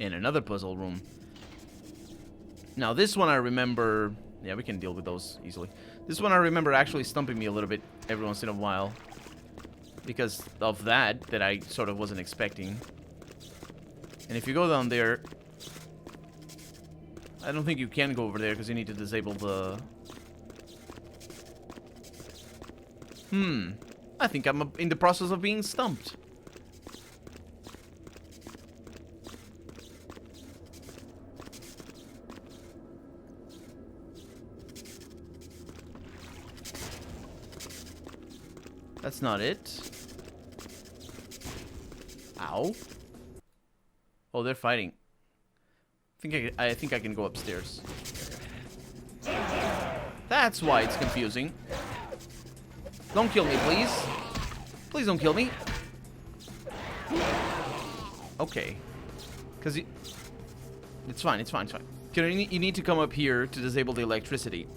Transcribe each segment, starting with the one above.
in another puzzle room. Now, this one I remember... Yeah, we can deal with those easily. This one I remember actually stumping me a little bit every once in a while. Because of that I sort of wasn't expecting. And if you go down there... I don't think you can go over there because you need to disable the... I think I'm in the process of being stumped. That's not it. Ow. Oh, they're fighting. I think I can go upstairs. That's why it's confusing. Don't kill me, please. Please don't kill me. Okay. Because it's fine, it's fine, it's fine. You need to come up here to disable the electricity.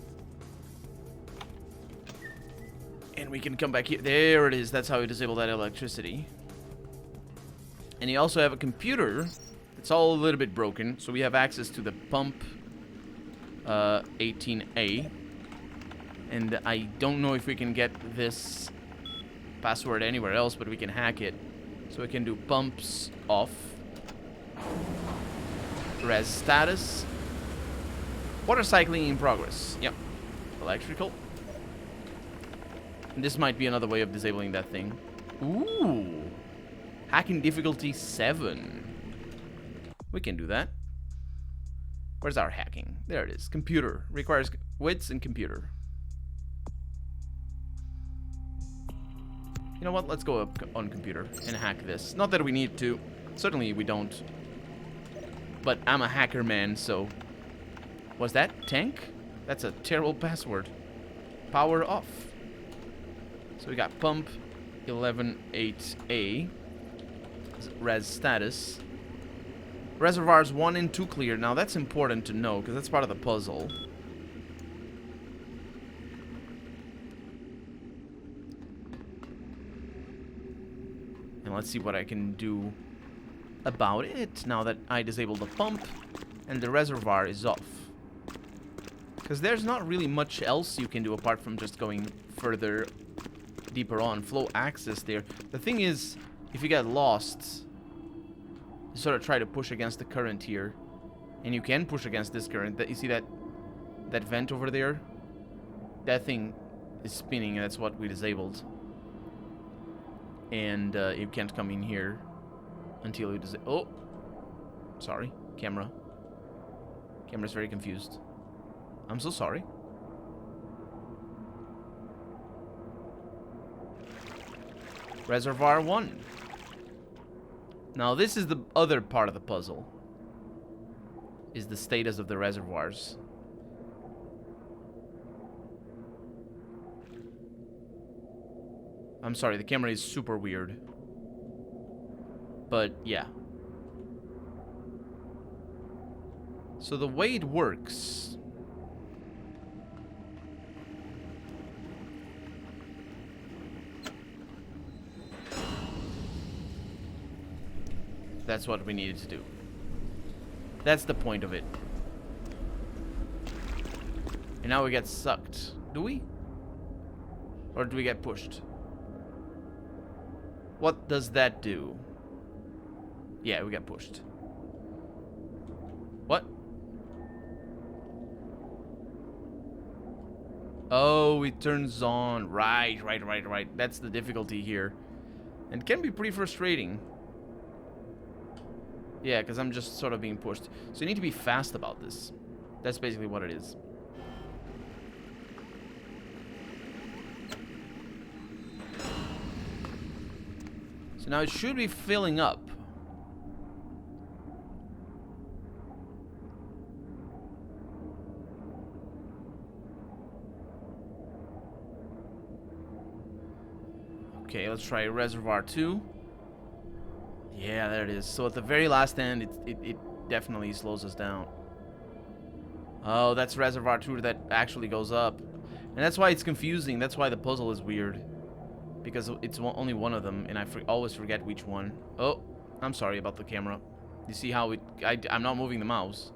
And we can come back here. There it is. That's how you disable that electricity. And you also have a computer. It's all a little bit broken. So we have access to the pump 18A. And I don't know if we can get this password anywhere else, but we can hack it. So we can do pumps off. Res status. Water cycling in progress. Yep. Electrical. And this might be another way of disabling that thing. Ooh. Hacking difficulty 7. We can do that. Where's our hacking? There it is. Computer. Requires wits and computer. You know what? Let's go up on computer and hack this. Not that we need to. Certainly we don't. But I'm a hacker man, so... Was that tank? That's a terrible password. Power off. So we got pump 11.8A. Res status. Reservoirs 1 and 2 clear. Now that's important to know because that's part of the puzzle. And let's see what I can do about it now that I disabled the pump and the reservoir is off. Because there's not really much else you can do apart from just going further deeper on. Flow access there. The thing is, if you get lost, you sort of try to push against the current here. And you can push against this current. You see that vent over there? That thing is spinning, and that's what we disabled. And you can't come in here until you disable... Oh! Sorry. Camera. Camera's very confused. I'm so sorry. Reservoir 1. Now this is the other part of the puzzle. Is the status of the reservoirs. I'm sorry, the camera is super weird. But yeah. So the way it works... That's what we needed to do. That's the point of it. And now we get sucked. Do we? Or do we get pushed? What does that do? Yeah, we get pushed. What? Oh, it turns on. Right. That's the difficulty here. And it can be pretty frustrating. Yeah, because I'm just sort of being pushed. So you need to be fast about this. That's basically what it is. So now it should be filling up. Okay, let's try Reservoir 2. Yeah, there it is. So at the very last end, it definitely slows us down. Oh, that's Reservoir 2 that actually goes up. And that's why it's confusing. That's why the puzzle is weird. Because it's only one of them, and I always forget which one. Oh, I'm sorry about the camera. You see how I'm not moving the mouse.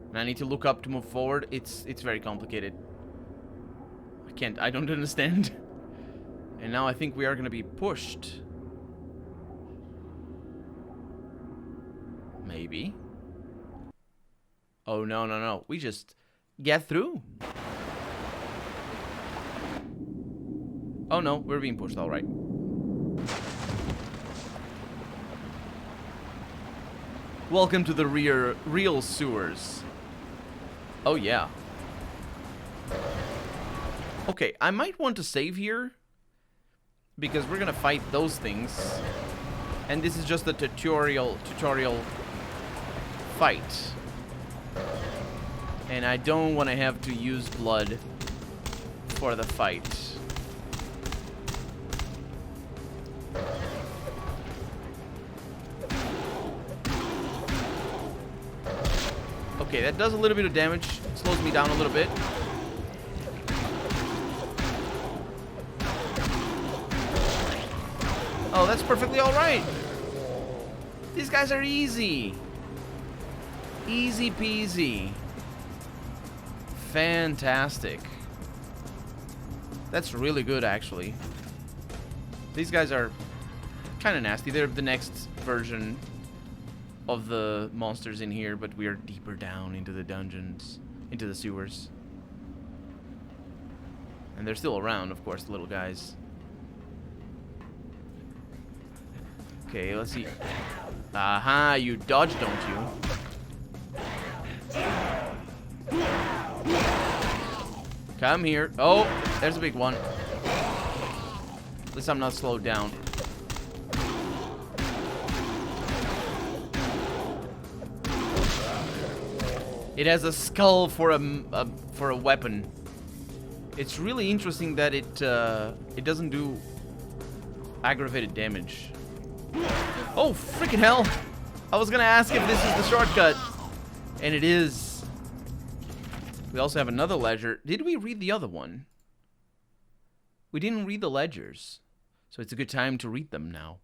And I need to look up to move forward. It's very complicated. I don't understand. And now I think we are gonna be pushed. Maybe. Oh, no, no, no. We just get through. Oh, no. We're being pushed, all right. Welcome to the real sewers. Oh, yeah. Okay, I might want to save here. Because we're gonna fight those things. And this is just a tutorial fight. And I don't want to have to use blood for the fight. Okay, that does a little bit of damage. It slows me down a little bit. Oh, that's perfectly alright. These guys are easy. Easy peasy. Fantastic. That's really good, actually. These guys are kind of nasty. They're the next version of the monsters in here, but we are deeper down into the dungeons, into the sewers. And they're still around, of course, the little guys. Okay, let's see. Aha, you dodge, don't you? Come here. Oh, there's a big one. At least I'm not slowed down. It has a skull for a weapon. It's really interesting that it doesn't do aggravated damage. Oh, freaking hell! I was gonna ask if this is the shortcut, and it is. We also have another ledger. Did we read the other one? We didn't read the ledgers, so it's a good time to read them now.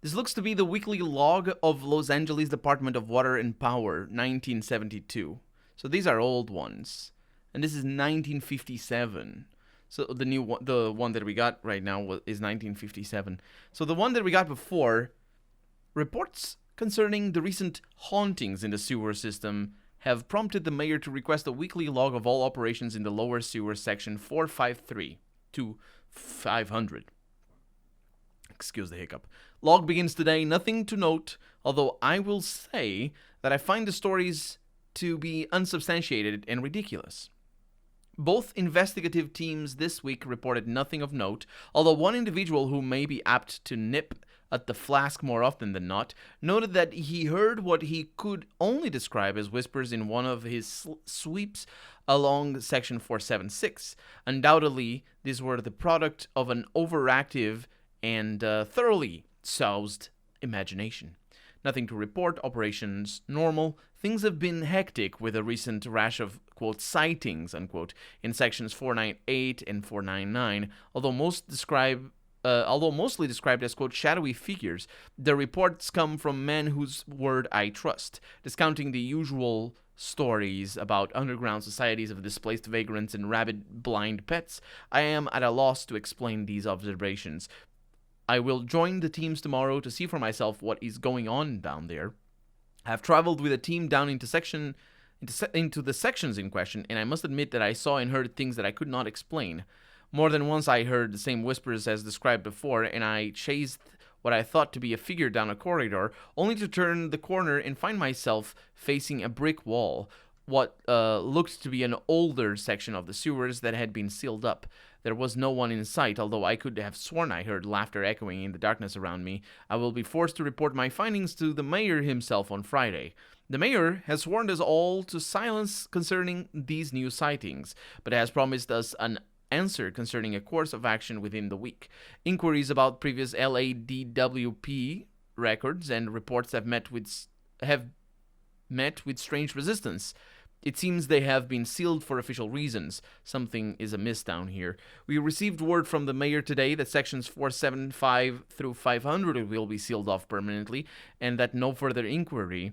This looks to be the weekly log of Los Angeles Department of Water and Power, 1972. So these are old ones, and this is 1957. So the new one, the one that we got right now is 1957. So the one that we got before, reports concerning the recent hauntings in the sewer system have prompted the mayor to request a weekly log of all operations in the lower sewer section 453 to 500. Excuse the hiccup. Log begins today, nothing to note, although I will say that I find the stories to be unsubstantiated and ridiculous. Both investigative teams this week reported nothing of note, although one individual who may be apt to nip at the flask more often than not noted that he heard what he could only describe as whispers in one of his sweeps along section 476. Undoubtedly, these were the product of an overactive and thoroughly soused imagination. Nothing to report, operations normal. Things have been hectic with a recent rash of, quote, sightings, unquote, in sections 498 and 499, although mostly described as, quote, shadowy figures. The reports come from men whose word I trust, discounting the usual stories about underground societies of displaced vagrants and rabid blind pets. I am at a loss to explain these observations. I will join the teams tomorrow to see for myself what is going on down there. I have traveled with a team down into the sections in question, and I must admit that I saw and heard things that I could not explain. More than once I heard the same whispers as described before, and I chased what I thought to be a figure down a corridor, only to turn the corner and find myself facing a brick wall, what looked to be an older section of the sewers that had been sealed up. There was no one in sight, although I could have sworn I heard laughter echoing in the darkness around me. I will be forced to report my findings to the mayor himself on Friday. The mayor has warned us all to silence concerning these new sightings, but has promised us an answer concerning a course of action within the week. Inquiries about previous LADWP records and reports have met with strange resistance. It seems they have been sealed for official reasons. Something is amiss down here. We received word from the mayor today that sections 475 through 500 will be sealed off permanently, and that no further inquiry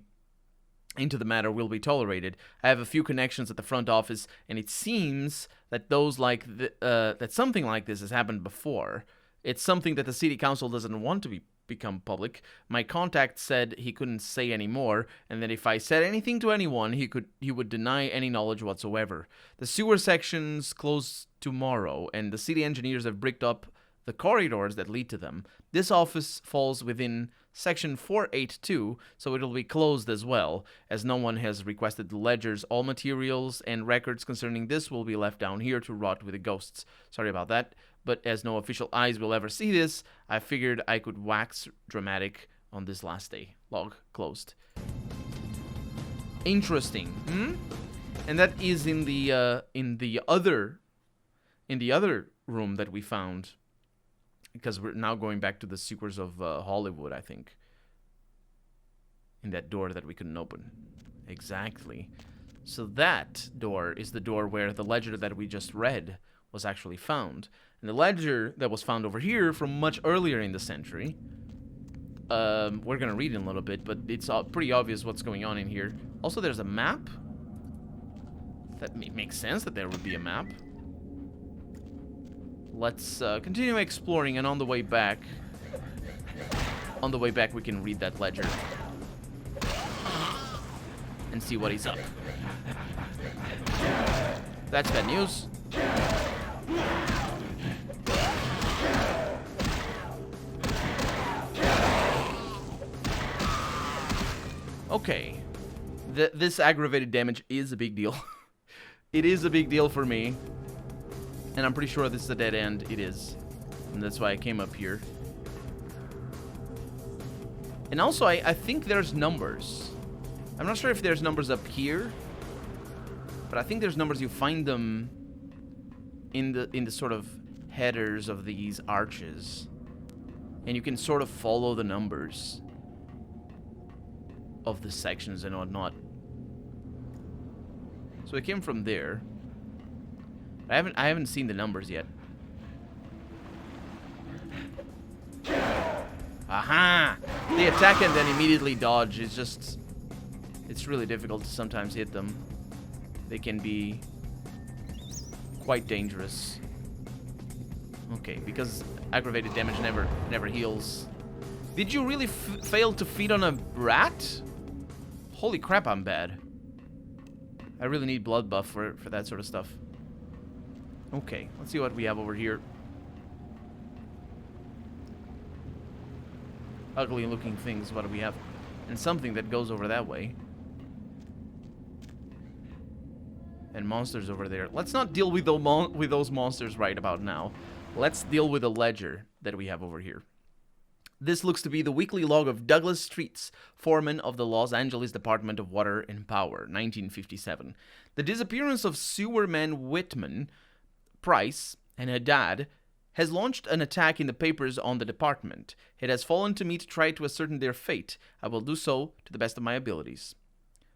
into the matter will be tolerated. I have a few connections at the front office, and it seems that that something like this has happened before. It's something that the city council doesn't want to become public. My contact said he couldn't say any more, and that if I said anything to anyone, he would deny any knowledge whatsoever. The sewer sections close tomorrow, and the city engineers have bricked up the corridors that lead to them. This office falls within Section 482, so it'll be closed as well, as no one has requested the ledgers. All materials and records concerning this will be left down here to rot with the ghosts. Sorry about that, but as no official eyes will ever see this, I figured I could wax dramatic on this last day. Log closed. Interesting, And that is in the other room that we found. Because we're now going back to the sewers of Hollywood, I think. In that door that we couldn't open. Exactly. So that door is the door where the ledger that we just read was actually found. And the ledger that was found over here from much earlier in the century. We're going to read in a little bit, but it's pretty obvious what's going on in here. Also, there's a map. That makes sense that there would be a map. Let's continue exploring, and on the way back, we can read that ledger and see what he's up. That's bad news. Okay, this aggravated damage is a big deal. It is a big deal for me. And I'm pretty sure this is a dead end. It is. And that's why I came up here. And also, I think there's numbers. I'm not sure if there's numbers up here. But I think there's numbers. You find them in the sort of headers of these arches. And you can sort of follow the numbers of the sections and whatnot. So it came from there. I haven't seen the numbers yet. Aha! They attack and then immediately dodge. It's really difficult to sometimes hit them. They can be quite dangerous. Okay, because aggravated damage never heals. Did you really fail to feed on a rat? Holy crap, I'm bad. I really need blood buff for that sort of stuff. Okay, let's see what we have over here. Ugly looking things, what do we have? And something that goes over that way. And monsters over there. Let's not deal with those monsters right about now. Let's deal with the ledger that we have over here. This looks to be the weekly log of Douglas Streets, foreman of the Los Angeles Department of Water and Power, 1957. The disappearance of sewerman Whitman, Price, and Haddad has launched an attack in the papers on the department. It has fallen to me to try to ascertain their fate. I will do so to the best of my abilities.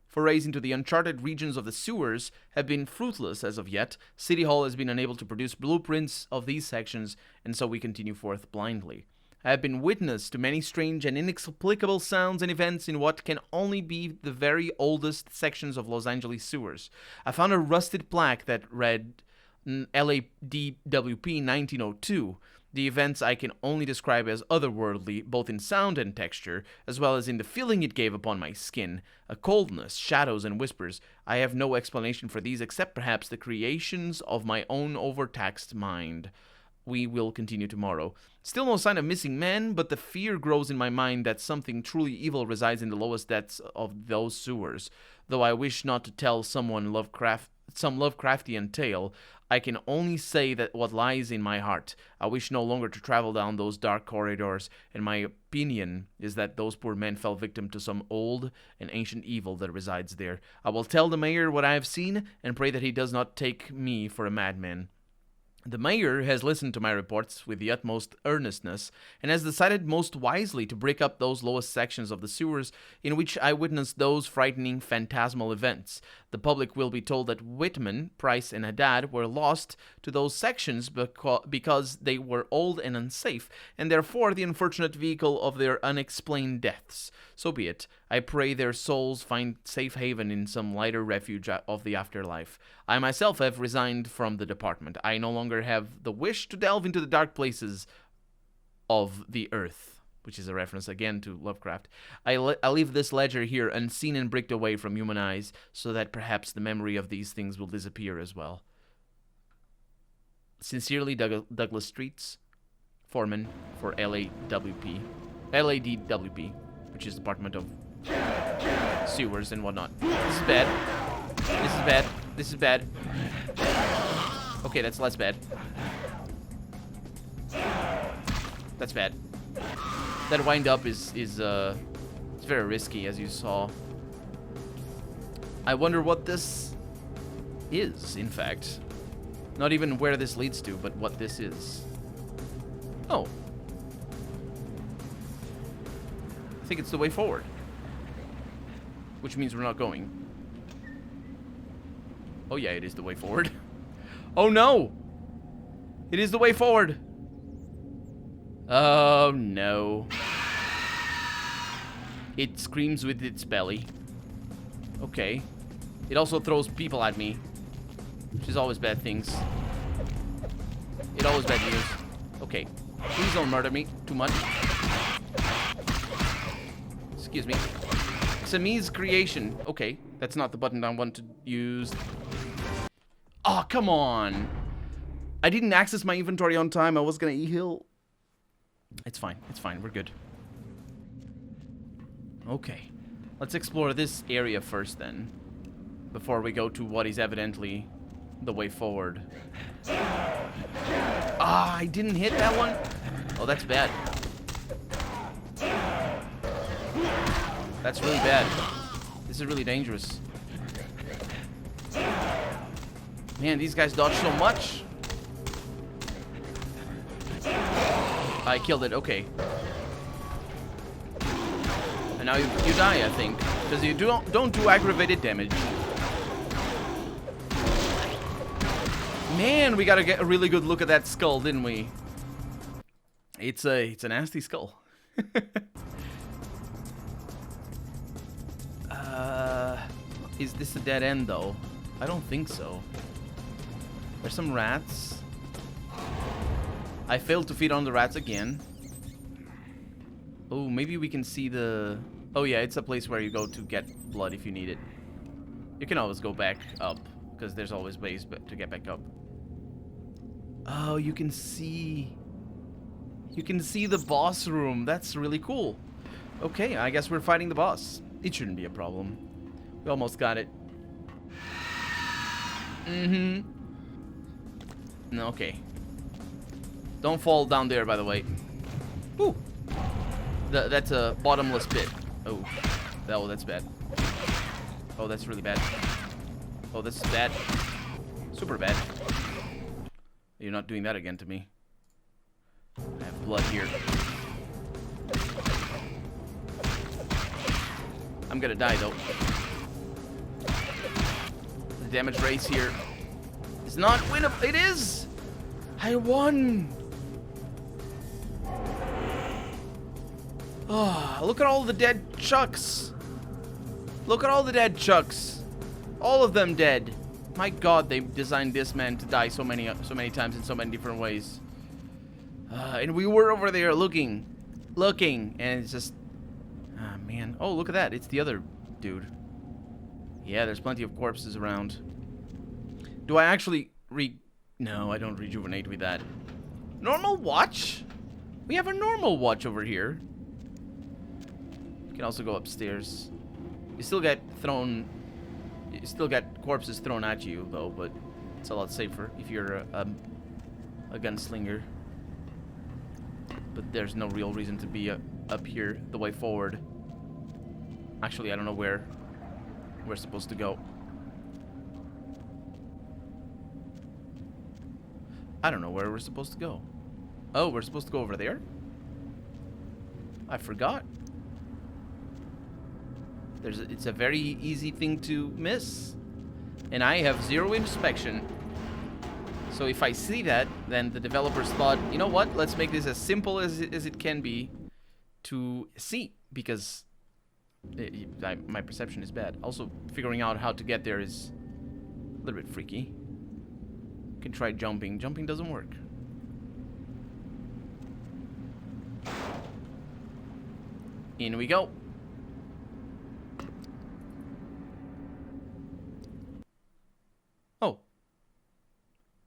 Forays into the uncharted regions of the sewers have been fruitless as of yet. City Hall has been unable to produce blueprints of these sections, and so we continue forth blindly. I have been witness to many strange and inexplicable sounds and events in what can only be the very oldest sections of Los Angeles sewers. I found a rusted plaque that read LADWP 1902. The events I can only describe as otherworldly, both in sound and texture, as well as in the feeling it gave upon my skin. A coldness, shadows, and whispers. I have no explanation for these except perhaps the creations of my own overtaxed mind. We will continue tomorrow. Still no sign of missing men, but the fear grows in my mind that something truly evil resides in the lowest depths of those sewers. Though I wish not to tell some Lovecraftian tale, I can only say that what lies in my heart. I wish no longer to travel down those dark corridors, and my opinion is that those poor men fell victim to some old and ancient evil that resides there. I will tell the mayor what I have seen, and pray that he does not take me for a madman. The mayor has listened to my reports with the utmost earnestness and has decided most wisely to break up those lowest sections of the sewers in which I witnessed those frightening phantasmal events. The public will be told that Whitman, Price, and Haddad were lost to those sections because they were old and unsafe, and therefore the unfortunate vehicle of their unexplained deaths. So be it. I pray their souls find safe haven in some lighter refuge of the afterlife. I myself have resigned from the department. I no longer have the wish to delve into the dark places of the earth, which is a reference again to Lovecraft. I leave this ledger here unseen and bricked away from human eyes, so that perhaps the memory of these things will disappear as well. Sincerely, Douglas Streets, foreman for LADWP, which is Department of Sewers and whatnot. This is bad. This is bad. This is bad. Okay, that's less bad. That's bad. That wind up is it's very risky, as you saw. I wonder what this is, in fact. Not even where this leads to, but what this is. Oh. I think it's the way forward. Which means we're not going. Oh yeah, it is the way forward. Oh no! It is the way forward! Oh no. It screams with its belly. Okay. It also throws people at me, which is always bad things. It always bad news. Okay. Please don't murder me too much. Excuse me. Sami's creation. Okay, that's not the button I want to use. Oh, come on. I didn't access my inventory on time. I was gonna e-heal. It's fine. It's fine. We're good. Okay. Let's explore this area first then, before we go to what is evidently the way forward. Ah, I didn't hit that one? Oh, that's bad. That's really bad. This is really dangerous. Man, these guys dodge so much. I killed it, okay. And now you die, I think. Because you don't do aggravated damage. Man, we gotta get a really good look at that skull, didn't we? It's a nasty skull. Is this a dead end, though? I don't think so. There's some rats. I failed to feed on the rats again. Oh, maybe we can see the... Oh yeah, it's a place where you go to get blood if you need it. You can always go back up, because there's always ways to get back up. Oh, you can see... You can see the boss room. That's really cool. Okay, I guess we're fighting the boss. It shouldn't be a problem. We almost got it. Okay. Don't fall down there, by the way. Ooh. That's a bottomless pit. Oh. Oh, that's bad. Oh, that's really bad. Oh, this is bad. Super bad. You're not doing that again to me. I have blood here. I'm gonna die, though. The damage race here is not winnable. It is! I won! Oh, look at all the dead Chucks. Look at all the dead Chucks. All of them dead. My God, they designed this man to die so many times in so many different ways. And we were over there looking, and it's just, ah, man. Oh, look at that. It's the other dude. Yeah, there's plenty of corpses around. Do I actually No, I don't rejuvenate with that. Normal watch? We have a normal watch over here. You can also go upstairs. You still get corpses thrown at you, though, but it's a lot safer if you're a gunslinger. But there's no real reason to be up here the way forward. Actually, I don't know where we're supposed to go. I don't know where we're supposed to go. Oh, we're supposed to go over there? I forgot. It's a very easy thing to miss. And I have 0 inspection. So if I see that, then the developers thought, you know what? Let's make this as simple as it can be to see. Because my perception is bad. Also, figuring out how to get there is a little bit freaky. You can try jumping. Jumping doesn't work. In we go. Oh.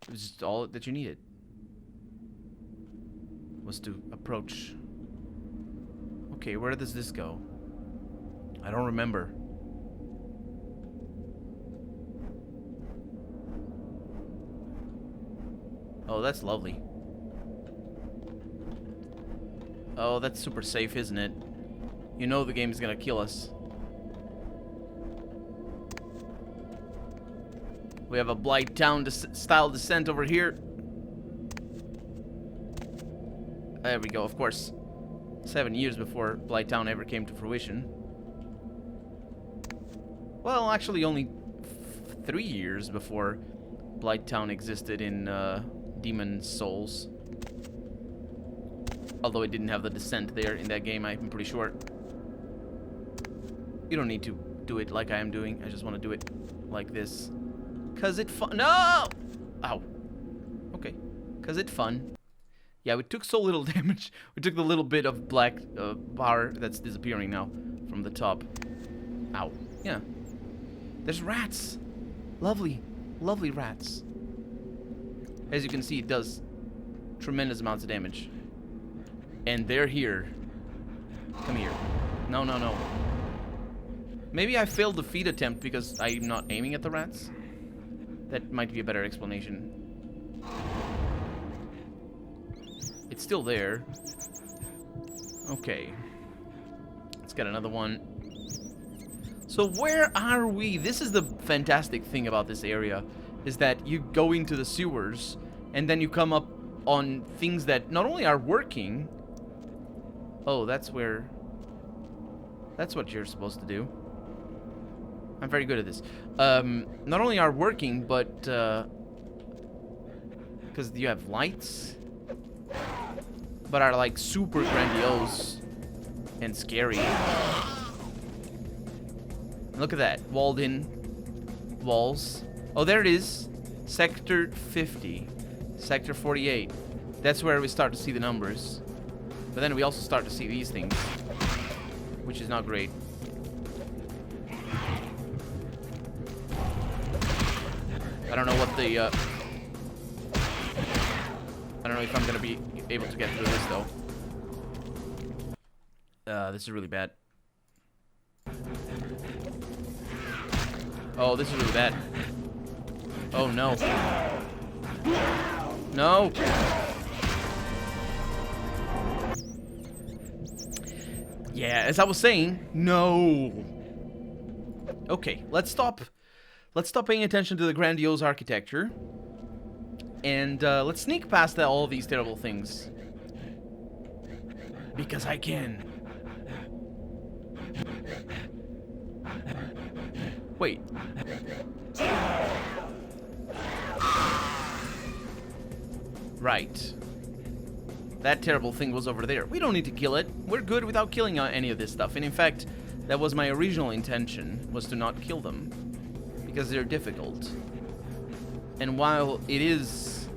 It was just all that you needed. Was to approach. Okay, where does this go? I don't remember. Oh, that's lovely. Oh, that's super safe, isn't it? You know the game is gonna kill us. We have a Blight Town style descent over here. There we go, of course. 7 years before Blight Town ever came to fruition. Well, actually only 3 years before Blight Town existed in Demon Souls. Although it didn't have the descent there in that game, I'm pretty sure. You don't need to do it like I am doing. I just want to do it like this. Cause it fun. No! Ow. Okay. Cause it fun. Yeah, we took so little damage. We took the little bit of black bar that's disappearing now from the top. Ow. Yeah. There's rats. Lovely. Lovely rats. As you can see, it does tremendous amounts of damage. And they're here. Come here. No, no, no. Maybe I failed the feed attempt because I'm not aiming at the rats. That might be a better explanation. It's still there. Okay. Let's get another one. So where are we? This is the fantastic thing about this area, is that you go into the sewers and then you come up on things that not only are working. Oh, that's where... That's what you're supposed to do. I'm very good at this. Not only are working, but... because you have lights. But are like super grandiose and scary. Look at that. Walled in walls. Oh, there it is. Sector 50. Sector 48. That's where we start to see the numbers. But then we also start to see these things. Which is not great. I don't know what the... I don't know if I'm gonna be able to get through this, though. This is really bad. Oh, this is really bad. Oh, no. No! Yeah, as I was saying, no! Okay, let's stop paying attention to the grandiose architecture. And let's sneak past all these terrible things. Because I can. Wait. Right. That terrible thing was over there. We don't need to kill it. We're good without killing any of this stuff. And in fact, that was my original intention, was to not kill them. Because they're difficult. And while it is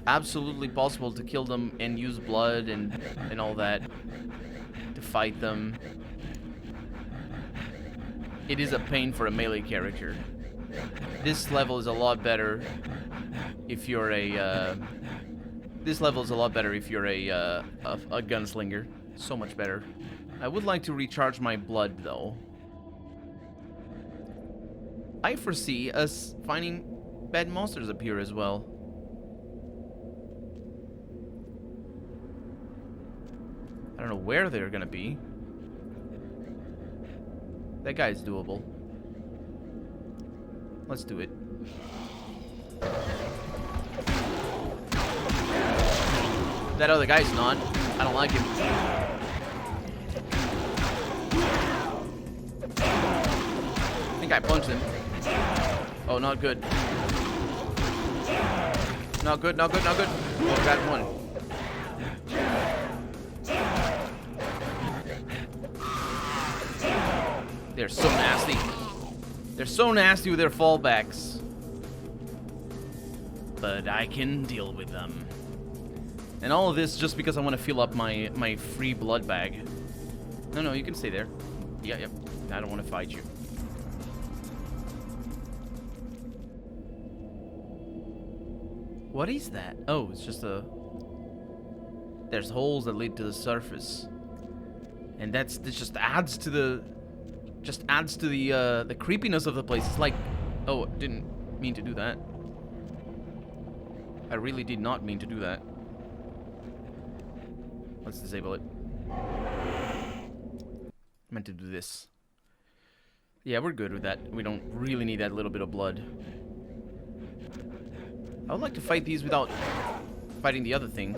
absolutely possible to kill them and use blood and all that to fight them, it is a pain for a melee character. This level is a lot better if you're a gunslinger. So much better. I would like to recharge my blood though. I foresee us finding bad monsters up here as well. I don't know where they're gonna be. That guy's doable. Let's do it. That other guy's not. I don't like him. I think I punched him. Oh, not good. Not good, not good, not good. Oh, got one. They're so nasty. They're so nasty with their fallbacks. But I can deal with them. And all of this just because I want to fill up my free blood bag. No, you can stay there. Yeah. I don't want to fight you. What is that? Oh, it's just a... There's holes that lead to the surface. And this just adds to the... Just adds to the creepiness of the place. It's like... Oh, didn't mean to do that. I really did not mean to do that. Let's disable it. Meant to do this. Yeah, we're good with that. We don't really need that little bit of blood. I would like to fight these without fighting the other thing.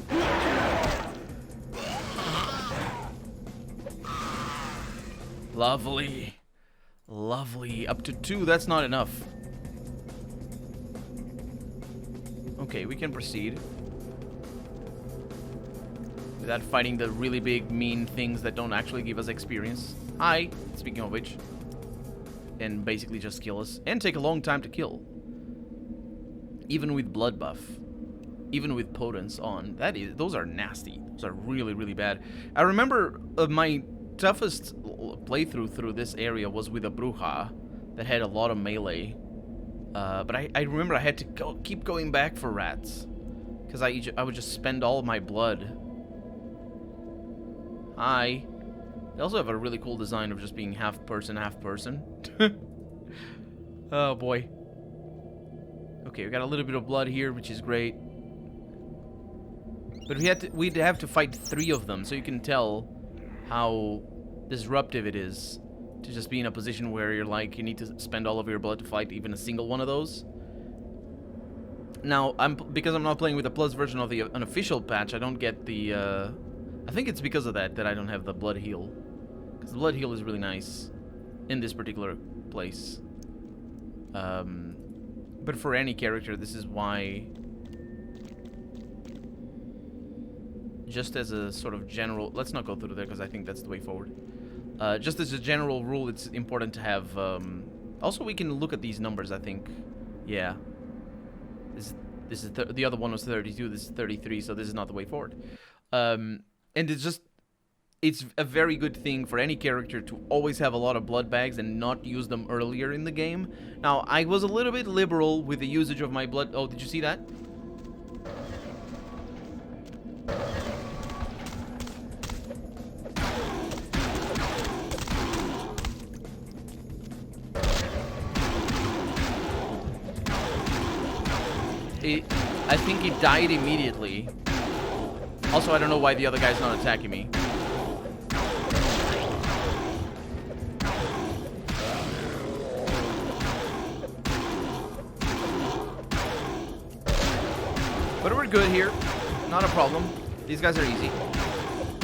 Lovely. Lovely. Up to 2, that's not enough. Okay, we can proceed. Without fighting the really big, mean things that don't actually give us experience. Hi, speaking of which. And basically just kill us. And take a long time to kill. Even with blood buff. Even with potence on. Those are nasty. Those are really, really bad. I remember my toughest playthrough through this area was with a Bruja that had a lot of melee. But I remember I had to keep going back for rats. Because I would just spend all of my blood. Hi. They also have a really cool design of just being half person, half person. Oh boy. Okay, we got a little bit of blood here, which is great. But we'd have to fight 3 of them, so you can tell how disruptive it is to just be in a position where you're like, you need to spend all of your blood to fight even a single one of those. Now, because I'm not playing with the plus version of the unofficial patch, I don't get the, I think it's because of that I don't have the blood heal. Because the blood heal is really nice in this particular place. But for any character, this is why... Just as a sort of general... Let's not go through there because I think that's the way forward. Just as a general rule, it's important to have... Also, we can look at these numbers, I think. Yeah. This is the other one was 32, this is 33, so this is not the way forward. And it's a very good thing for any character to always have a lot of blood bags and not use them earlier in the game. Now, I was a little bit liberal with the usage of my blood... Oh, did you see that? I think it died immediately. Also, I don't know why the other guy's not attacking me. But we're good here. Not a problem. These guys are easy.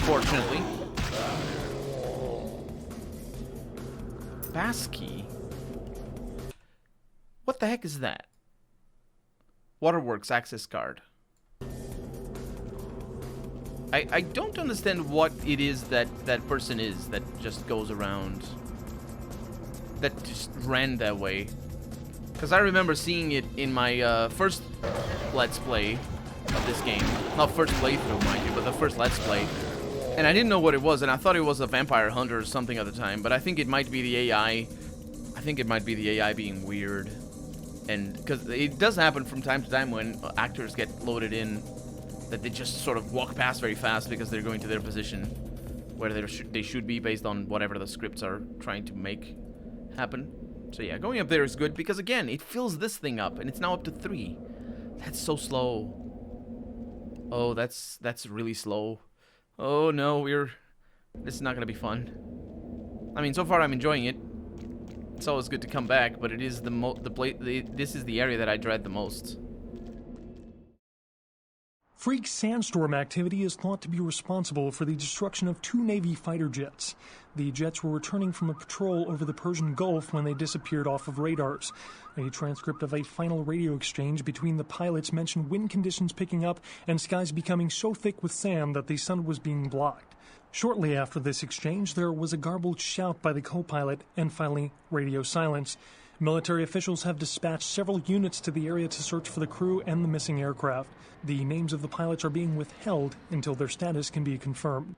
Fortunately. Passkey? What the heck is that? Waterworks access card. I don't understand what it is that person is that just goes around. That just ran that way. Because I remember seeing it in my first Let's Play of this game. Not first playthrough, mind you, but the first Let's Play. And I didn't know what it was, and I thought it was a vampire hunter or something at the time. But I think it might be the AI. I think it might be the AI being weird. And because it does happen from time to time when actors get loaded in, that they just sort of walk past very fast because they're going to their position where they should be based on whatever the scripts are trying to make happen. So yeah, going up there is good because again, it fills this thing up and it's now up to 3. That's so slow. Oh, that's really slow. Oh no, this is not gonna be fun. I mean, so far I'm enjoying it. It's always good to come back, but it is this is the area that I dread the most. Freak sandstorm activity is thought to be responsible for the destruction of 2 Navy fighter jets. The jets were returning from a patrol over the Persian Gulf when they disappeared off of radars. A transcript of a final radio exchange between the pilots mentioned wind conditions picking up and skies becoming so thick with sand that the sun was being blocked. Shortly after this exchange, there was a garbled shout by the co-pilot and finally radio silence. Military officials have dispatched several units to the area to search for the crew and the missing aircraft. The names of the pilots are being withheld until their status can be confirmed.